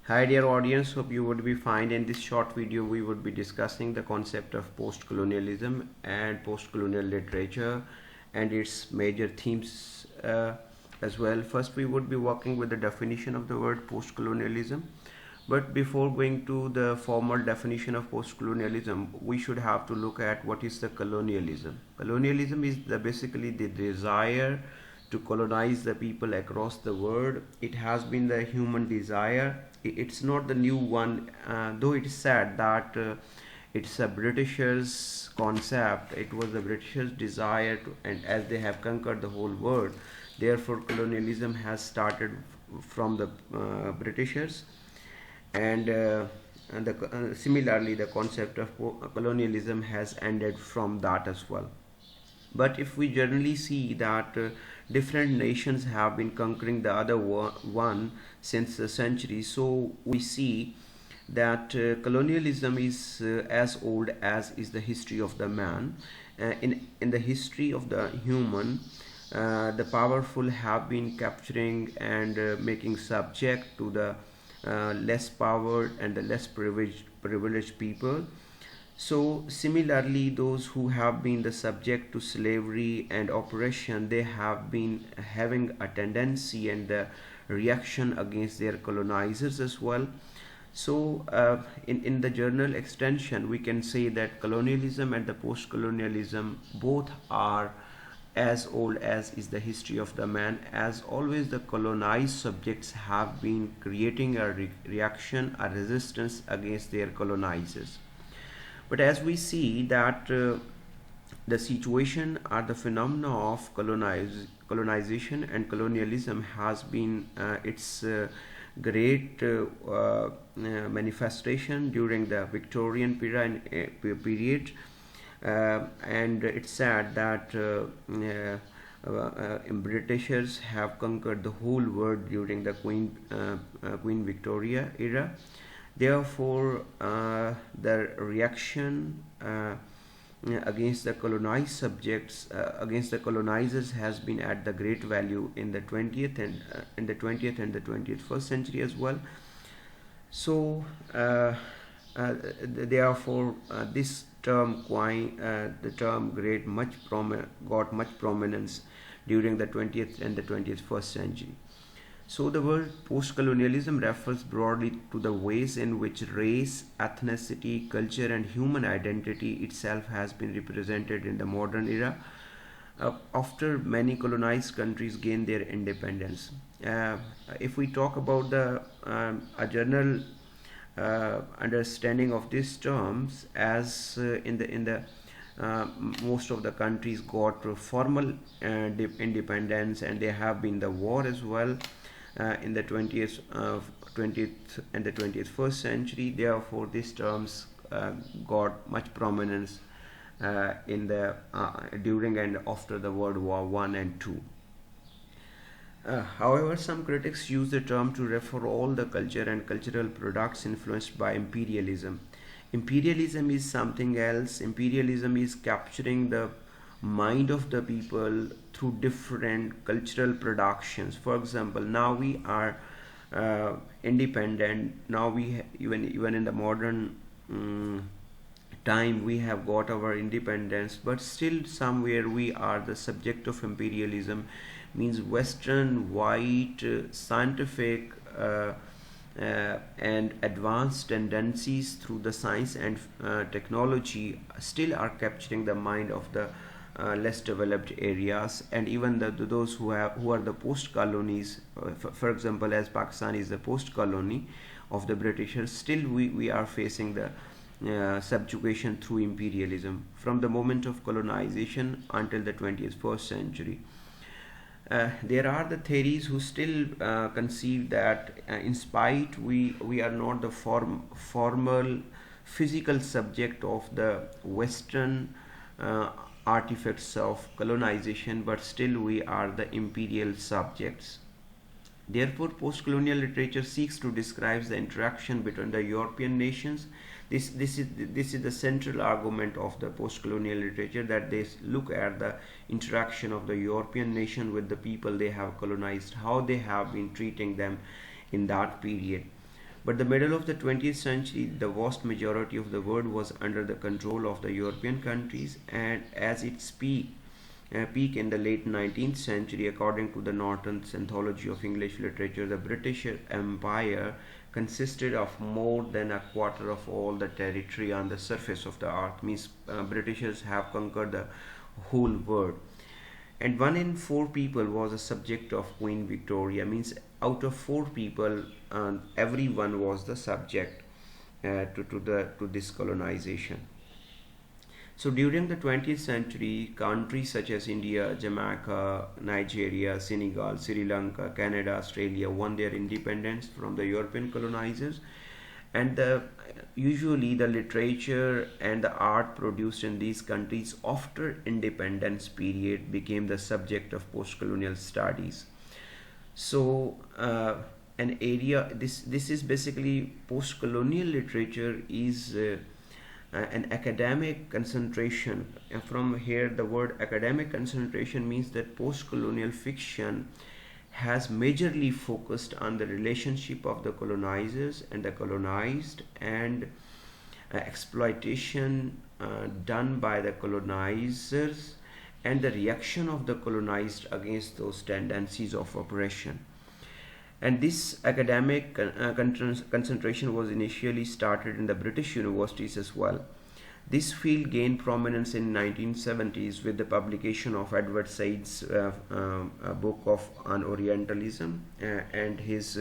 Hi dear audience, hope you would be fine. In this short video we would be discussing the concept of post-colonialism and post-colonial literature and its major themes as well. First we would be working with the definition of the word post-colonialism. But before going to the formal definition of post-colonialism, we should have to look at what is the colonialism. Colonialism is basically the desire to colonize the people across the world. It has been the human desire. It's not the new one, though it is sad that it's a Britishers' concept. It was the Britishers' desire to, and as they have conquered the whole world, therefore colonialism has started from the Britishers, and similarly the concept of colonialism has ended from that as well. But if we generally see that different nations have been conquering the other one since the century, so we see that colonialism is as old as is the history of the man. In the history of the human, the powerful have been capturing and making subject to the less powered and the less privileged people. So similarly, those who have been the subject to slavery and oppression, they have been having a tendency and the reaction against their colonizers as well. So in the general extension, we can say that colonialism and the post-colonialism both are as old as is the history of the man. As always, the colonized subjects have been creating a reaction, a resistance against their colonizers. But as we see that the situation or the phenomena of colonization and colonialism has been its great manifestation during the Victorian period, and it's sad that Britishers have conquered the whole world during the Queen Victoria era. Therefore, the reaction against the colonized subjects, against the colonizers, has been at the great value in the 20th and in the 20th and the 21st century as well. So, therefore, this term the term great got much prominence during the 20th and the 21st century. So the word post-colonialism refers broadly to the ways in which race, ethnicity, culture and human identity itself has been represented in the modern era after many colonized countries gained their independence. If we talk about a general understanding of these terms, as in the most of the countries got formal independence, and there have been the war as well in the 20th and the 21st century. Therefore, these terms got much prominence in the during and after the World War One and Two. However, some critics use the term to refer all the culture and cultural products influenced by imperialism. Imperialism is something else. Imperialism is capturing the mind of the people through different cultural productions. For example, now we are independent. Now even in the modern time we have got our independence, but still somewhere we are the subject of imperialism. Means Western, white, scientific and advanced tendencies through the science and technology still are capturing the mind of the less developed areas, and even those who are the post colonies. For example, as Pakistan is the post colony of the Britishers, still we are facing the subjugation through imperialism from the moment of colonization until the 21st century. There are the theories who still conceive that in spite we are not the formal physical subject of the Western artifacts of colonization, but still we are the imperial subjects. Therefore, post-colonial literature seeks to describe the interaction between the European nations. This is the central argument of the post-colonial literature, that they look at the interaction of the European nation with the people they have colonized, how they have been treating them in that period. But the middle of the 20th century, the vast majority of the world was under the control of the European countries, and as its peak in the late 19th century, according to the Norton's Anthology of English Literature, the British Empire consisted of more than a quarter of all the territory on the surface of the earth. Means Britishers have conquered the whole world, and 1 in 4 people was a subject of Queen Victoria. Means out of 4 people, everyone was the subject to this colonization. So during the 20th century, countries such as India, Jamaica, Nigeria, Senegal, Sri Lanka, Canada, Australia won their independence from the European colonizers, and usually the literature and the art produced in these countries after independence period became the subject of postcolonial studies. So an area, this is basically post-colonial literature is an academic concentration, and from here the word academic concentration means that post-colonial fiction has majorly focused on the relationship of the colonizers and the colonized, and exploitation done by the colonizers, and the reaction of the colonized against those tendencies of oppression. And this academic concentration was initially started in the British universities as well. This field gained prominence in 1970s with the publication of Edward Said's book on Orientalism and his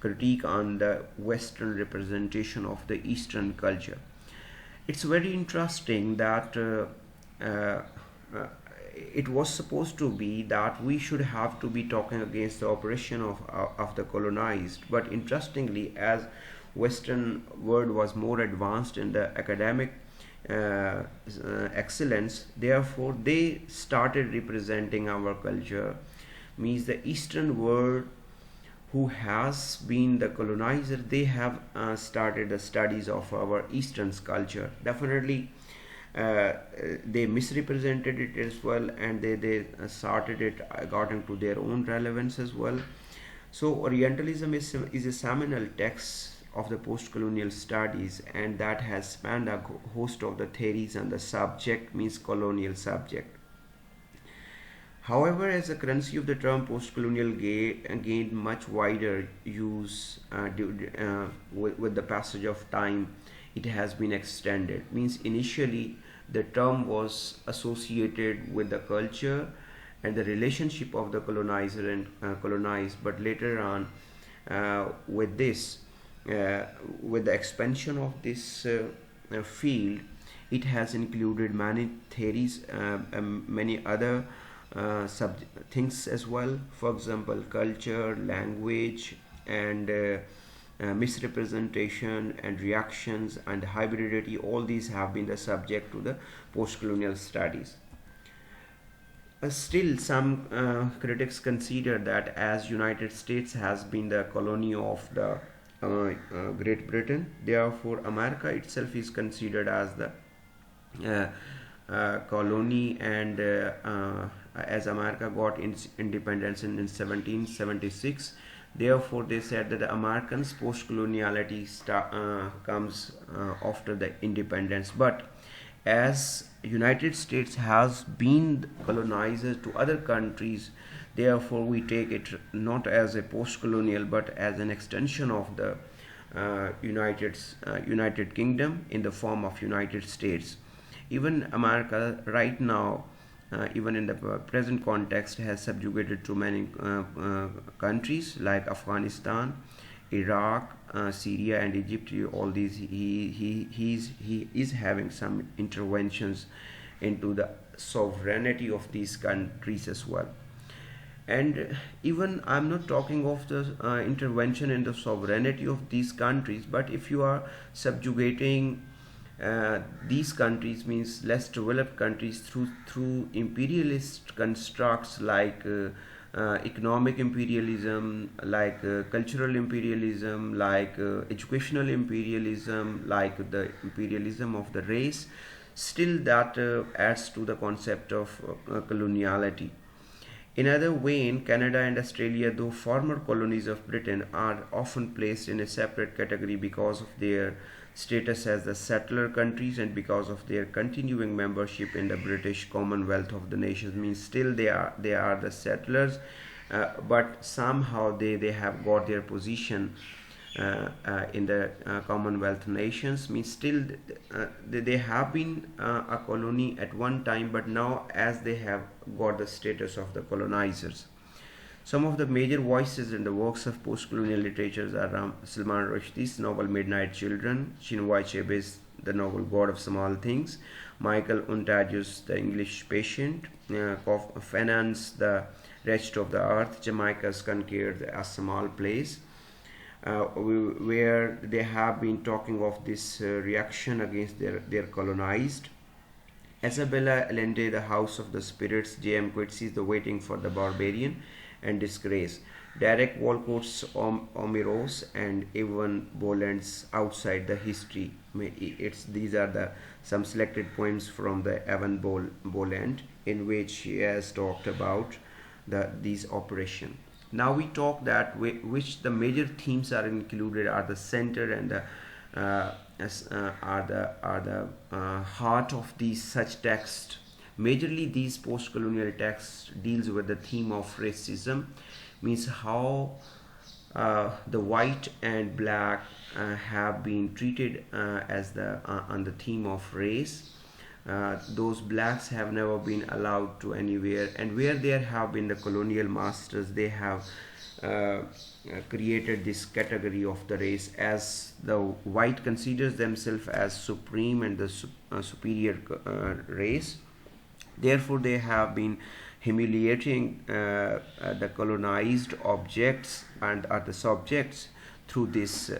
critique on the Western representation of the Eastern culture. It's very interesting that it was supposed to be that we should have to be talking against the oppression of the colonized, but interestingly, as Western world was more advanced in the academic excellence, therefore they started representing our culture. Means the Eastern world, who has been the colonizer, they have started the studies of our Eastern culture. Definitely they misrepresented it as well, and they started it according to their own relevance as well. So Orientalism is a seminal text of the post-colonial studies, and that has spanned a host of the theories and the subject, means colonial subject. However, as the currency of the term post-colonial gained much wider use with the passage of time, it has been extended. Means initially the term was associated with the culture and the relationship of the colonizer and colonized, but later on with the expansion of this field, it has included many theories, many other things as well. For example, culture, language, and misrepresentation and reactions and hybridity, all these have been the subject to the post-colonial studies. Still, some critics consider that as United States has been the colony of the Great Britain, therefore America itself is considered as the colony, and as America got its independence in 1776, therefore they said that the Americans post-coloniality comes after the independence. But as United States has been colonizer to other countries, therefore we take it not as a post-colonial but as an extension of the United Kingdom in the form of United States. Even America right now, even in the present context, has subjugated to many countries like Afghanistan, Iraq, Syria, and Egypt. All these he is having some interventions into the sovereignty of these countries as well. And even I'm not talking of the intervention in the sovereignty of these countries, but if you are subjugating these countries, means less developed countries, through imperialist constructs like economic imperialism, like cultural imperialism, like educational imperialism, like the imperialism of the race, still that adds to the concept of coloniality. In other vein, Canada and Australia, though former colonies of Britain, are often placed in a separate category because of their status as the settler countries and because of their continuing membership in the British Commonwealth of the Nations. Means still they are the settlers, but somehow they have got their position in the Commonwealth nations. Means still they have been a colony at one time, but now as they have got the status of the colonizers. Some of the major voices in the works of post-colonial literatures are Salman Rushdie's novel Midnight Children, Chinua Achebe's the novel God of Small Things, Michael Ontagu's The English Patient, Fanon's The Wretched of the Earth, Jamaica's Conquered, A Small Place, where they have been talking of this reaction against their colonized. Isabella Allende, The House of the Spirits, J.M. Coetzee's The Waiting for the Barbarian, and Disgrace. Derek Walcott's Omeros and Evan Boland's Outside the History. These are some selected poems from the Evan Boland, in which he has talked about these operations. Now we talk that which the major themes are included are the center and the heart of these such texts. Majorly, these post-colonial texts deals with the theme of racism, means how the white and black have been treated as on the theme of race. Those blacks have never been allowed to anywhere, and where there have been the colonial masters, they have created this category of the race, as the white considers themselves as supreme and the superior race. Therefore, they have been humiliating the colonized objects and the subjects through this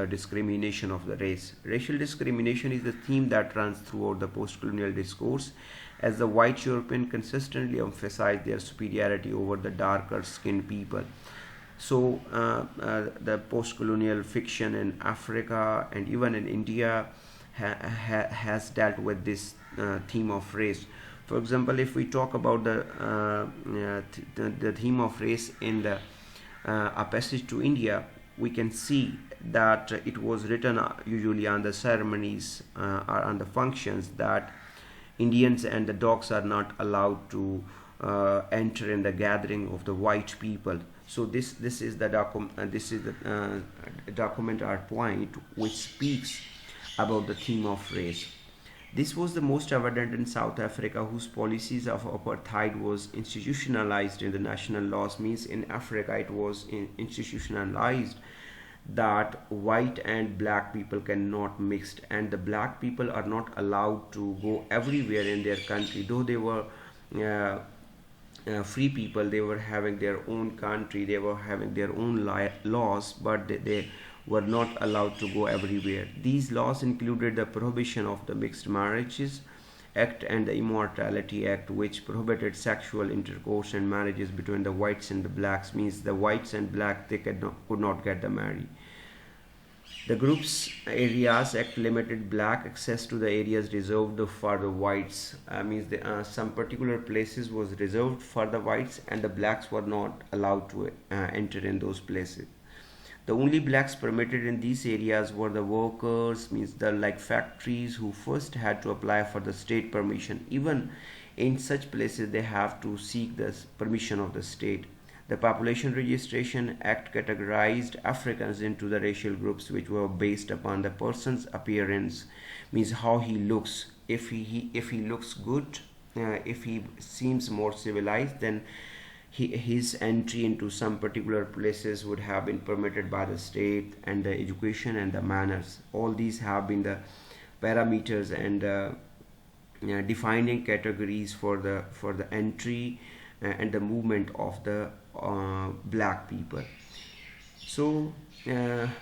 discrimination of the race. Racial discrimination is the theme that runs throughout the post-colonial discourse, as the white European consistently emphasize their superiority over the darker skinned people. So the post-colonial fiction in Africa and even in India has dealt with this theme of race. For example, if we talk about the theme of race in the A Passage to India, we can see that it was written usually on the ceremonies or on the functions that Indians and the dogs are not allowed to enter in the gathering of the white people. So this is the document or point which speaks about the theme of race. This was the most evident in South Africa, whose policies of apartheid was institutionalized in the national laws. Means in Africa it was institutionalized that white and black people cannot mix, and the black people are not allowed to go everywhere in their country. Though they were free people, they were having their own country, they were having their own laws, but they were not allowed to go everywhere. These laws included the Prohibition of the Mixed Marriages Act and the Immortality Act, which prohibited sexual intercourse and marriages between the whites and the blacks. Means the whites and black, they could not get the marry. The Groups Areas Act limited black access to the areas reserved for the whites. Means some particular places was reserved for the whites, and the blacks were not allowed to enter in those places. The only blacks permitted in these areas were the workers, means the like factories, who first had to apply for the state permission. Even in such places, they have to seek the permission of the state. The Population Registration Act categorized Africans into the racial groups which were based upon the person's appearance, means how he looks. If he looks good, if he seems more civilized, then his entry into some particular places would have been permitted by the state, and the education and the manners. All these have been the parameters and defining categories for the entry and the movement of the black people. So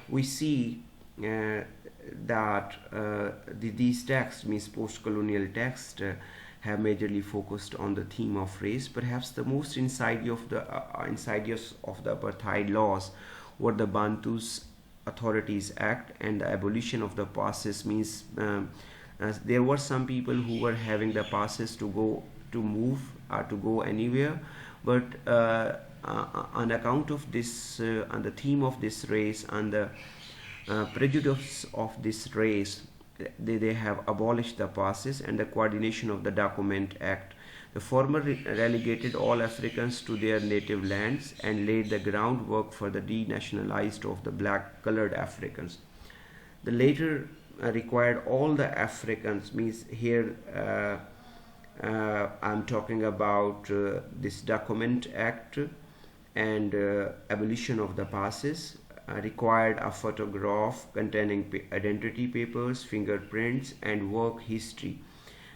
we see that these texts, means post-colonial texts, have majorly focused on the theme of race. Perhaps the most insidious of the apartheid laws were the Bantus Authorities Act and the abolition of the passes. Means there were some people who were having the passes to move or to go anywhere, But on account of this, on the theme of this race and the prejudice of this race, they have abolished the passes and the coordination of the Document Act. The former relegated all Africans to their native lands and laid the groundwork for the denationalized of the black colored Africans. The later required all the Africans, means here I'm talking about this Document Act and abolition of the passes, required a photograph containing identity papers, fingerprints, and work history.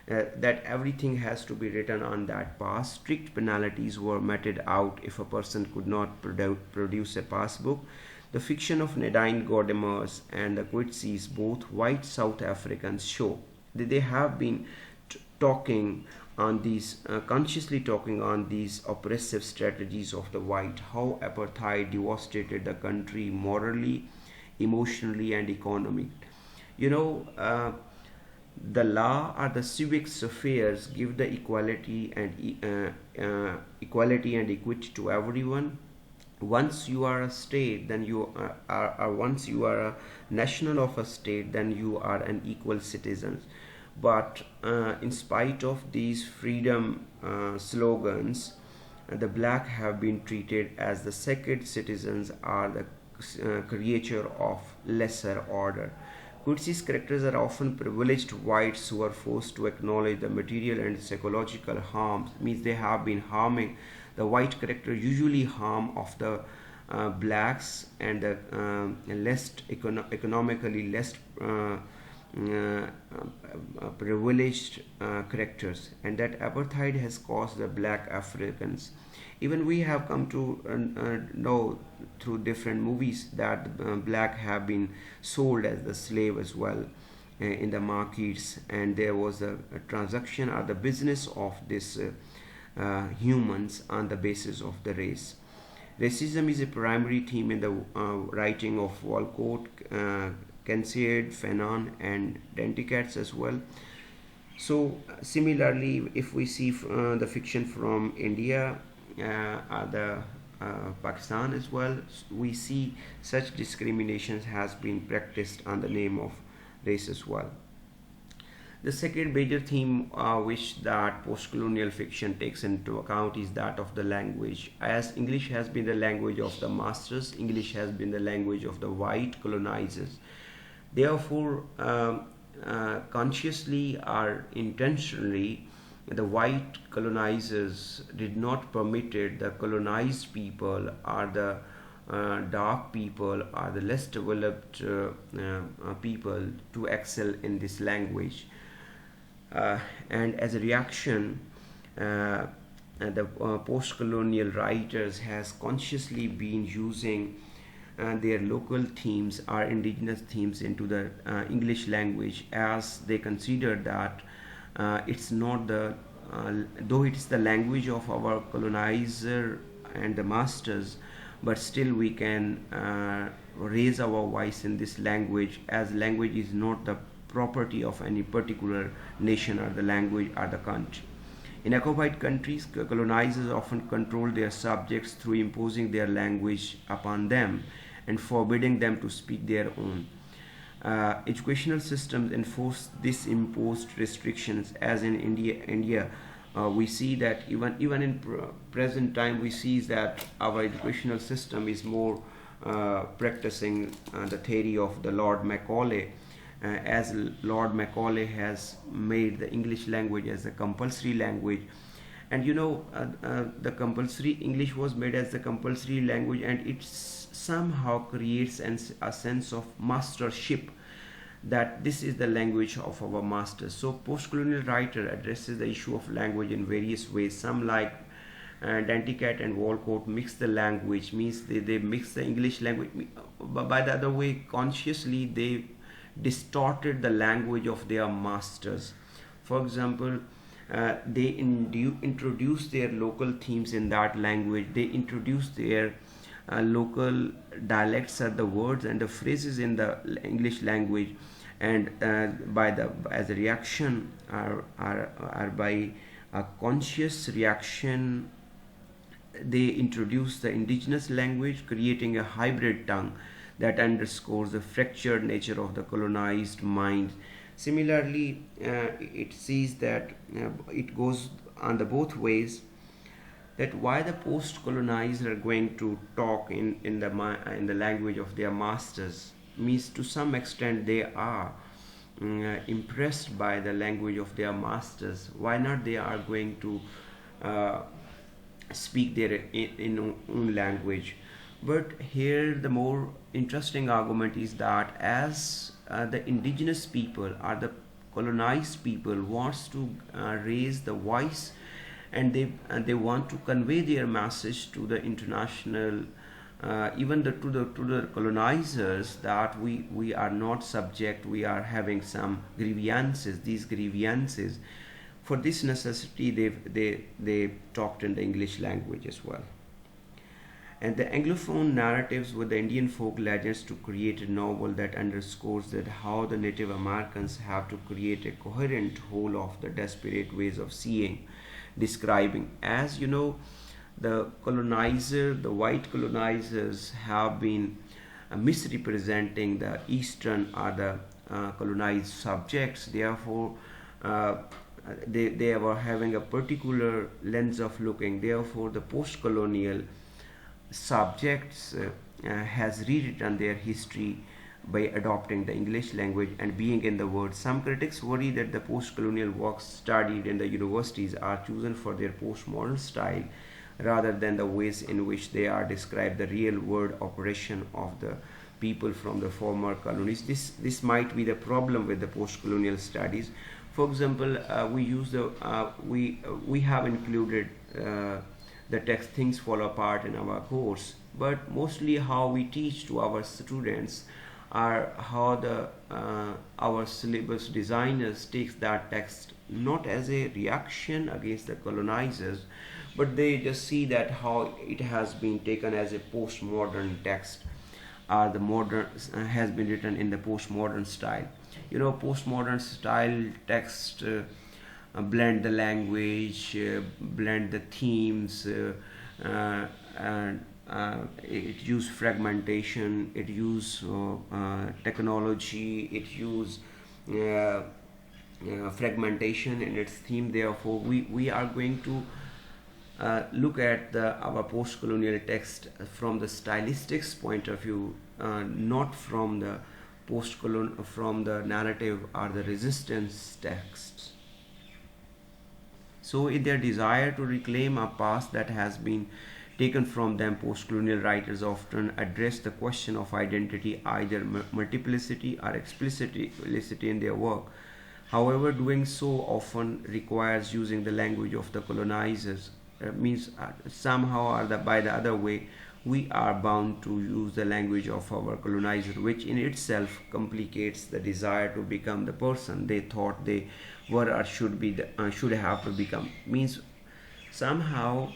That everything has to be written on that pass. Strict penalties were meted out if a person could not produce a passbook. The fiction of Nadine Gordimer's and the Quitseys, both white South Africans, show that they have been talking on these, consciously talking on these oppressive strategies of the white, how apartheid devastated the country morally, emotionally, and economically. You know, the law or the civic affairs give the equality and equity to everyone. Once you are a state, then you are once you are a national of a state, then you are an equal citizen. But in spite of these freedom slogans, the black have been treated as the second citizens or the creature of lesser order. Coetzee's characters are often privileged whites who are forced to acknowledge the material and psychological harms, means they have been harming. The white character usually harm of the blacks and the economically less privileged characters, and that apartheid has caused the black Africans. Even we have come to know through different movies that black have been sold as the slave as well in the markets, and there was a transaction or the business of this humans on the basis of the race. Racism is a primary theme in the writing of Walcott, Kincaid, Fanon, and Denticats as well. So similarly, if we see the fiction from India, the Pakistan as well, we see such discriminations has been practiced on the name of race as well. The second major theme which that post-colonial fiction takes into account is that of the language. As English has been the language of the masters, English has been the language of the white colonizers. Therefore, consciously or intentionally, the white colonizers did not permitted the colonized people or the dark people or the less developed people to excel in this language. And as a reaction, the post-colonial writers has consciously been using their local themes or indigenous themes into the English language, as they consider that it's not the though it is the language of our colonizer and the masters, but still we can raise our voice in this language, as language is not the property of any particular nation or the language or the country. In occupied countries, colonizers often control their subjects through imposing their language upon them and forbidding them to speak their own. Educational systems enforce these imposed restrictions, as in India, we see that even in present time we see that our educational system is more practicing the theory of the Lord Macaulay, as Lord Macaulay has made the English language as a compulsory language. And you know, the compulsory English was made as the compulsory language, and it somehow creates a sense of mastership, that this is the language of our masters. So post-colonial writer addresses the issue of language in various ways. Some, like Danticat and Walcott, mix the language, means they mix the English language, but by the other way, consciously they distorted the language of their masters. For example, they introduced their local themes in that language. They introduced their local dialects are the words and the phrases in the English language, and as a reaction are by a conscious reaction they introduced the indigenous language, creating a hybrid tongue that underscores the fractured nature of the colonized mind. Similarly, it sees that it goes on the both ways, that why the post-colonized are going to talk in the language of their masters means to some extent they are impressed by the language of their masters. Why not they are going to uh, speak their in own language? But here the more interesting argument is that as the indigenous people or the colonized people wants to raise the voice, and they want to convey their message to the international, even to the colonizers, that we are not subject, we are having some grievances. These grievances, for this necessity, they talked in the English language as well. And the Anglophone narratives were the Indian folk legends to create a novel that underscores that how the Native Americans have to create a coherent whole of the desperate ways of seeing, describing. As you know, the white colonizers have been misrepresenting the Eastern or the colonized subjects. Therefore, uh, they were having a particular lens of looking. Therefore, the post-colonial subjects has rewritten their history by adopting the English language and being in the world. Some critics worry that the post-colonial works studied in the universities are chosen for their postmodern style rather than the ways in which they are described the real world operation of the people from the former colonies. This might be the problem with the post-colonial studies. For example, we have included the text Things Fall Apart in our course, but mostly how we teach to our students are how the our syllabus designers takes that text not as a reaction against the colonizers, but they just see that how it has been taken as a postmodern text, the modern has been written in the postmodern style. You know, postmodern style text blend the language, blend the themes, and it use fragmentation, it use technology, it use fragmentation in its theme. Therefore, we are going to look at our post-colonial text from the stylistics point of view, not from the from the narrative or the resistance texts. So, in their desire to reclaim a past that has been taken from them, post-colonial writers often address the question of identity, either multiplicity or explicitity in their work. However, doing so often requires using the language of the colonizers. Means somehow or by the other way, we are bound to use the language of our colonizer, which in itself complicates the desire to become the person they thought they were or should have to become. Means somehow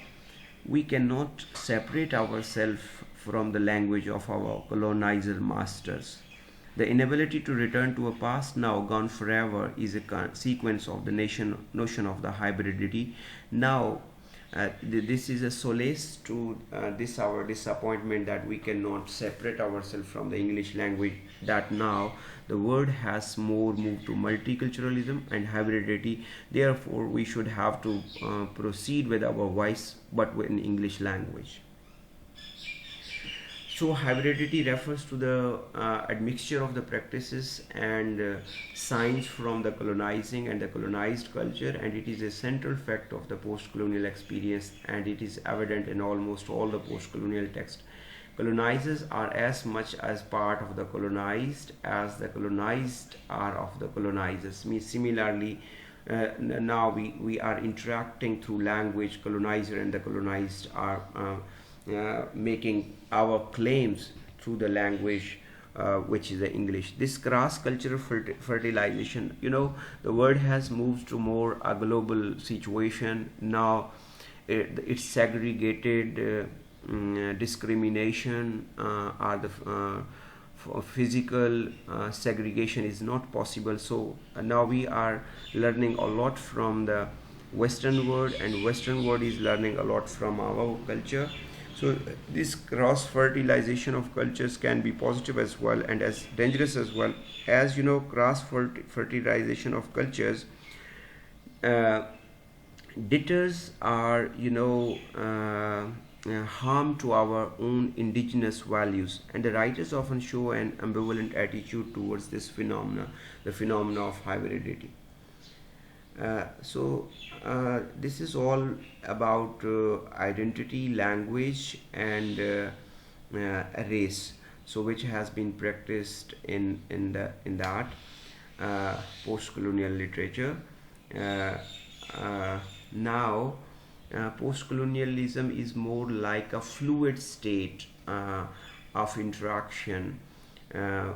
we cannot separate ourselves from the language of our colonizer masters. The inability to return to a past now gone forever is a sequence of the notion of the hybridity. Now, this is a solace to this our disappointment that we cannot separate ourselves from the English language, that now the world has more moved to multiculturalism and hybridity. Therefore, we should have to proceed with our voice but in English language. So, hybridity refers to the admixture of the practices and science from the colonizing and the colonized culture, and it is a central fact of the post-colonial experience, and it is evident in almost all the post-colonial texts. Colonizers are as much as part of the colonized as the colonized are of the colonizers. Means similarly, now we are interacting through language. Colonizer and the colonized are making our claims through the language, which is the English. This cross-cultural fertilization, you know, the world has moved to more a global situation. Now it's segregated, discrimination, or the physical segregation is not possible. So now we are learning a lot from the Western world, and Western world is learning a lot from our culture. So this cross fertilization of cultures can be positive as well and as dangerous as well. As you know, cross fertilization of cultures uh, deters are, harm to our own indigenous values, and the writers often show an ambivalent attitude towards this phenomena, the phenomena of hybridity. This is all about identity, language, and race. So, which has been practiced in that post-colonial literature. Uh, Now, post-colonialism is more like a fluid state of interaction. Uh,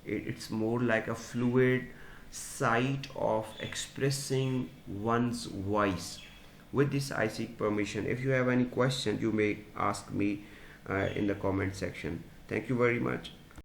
it's more like a fluid site of expressing one's voice. With this, I seek permission. If you have any question, you may ask me in the comment section. Thank you very much.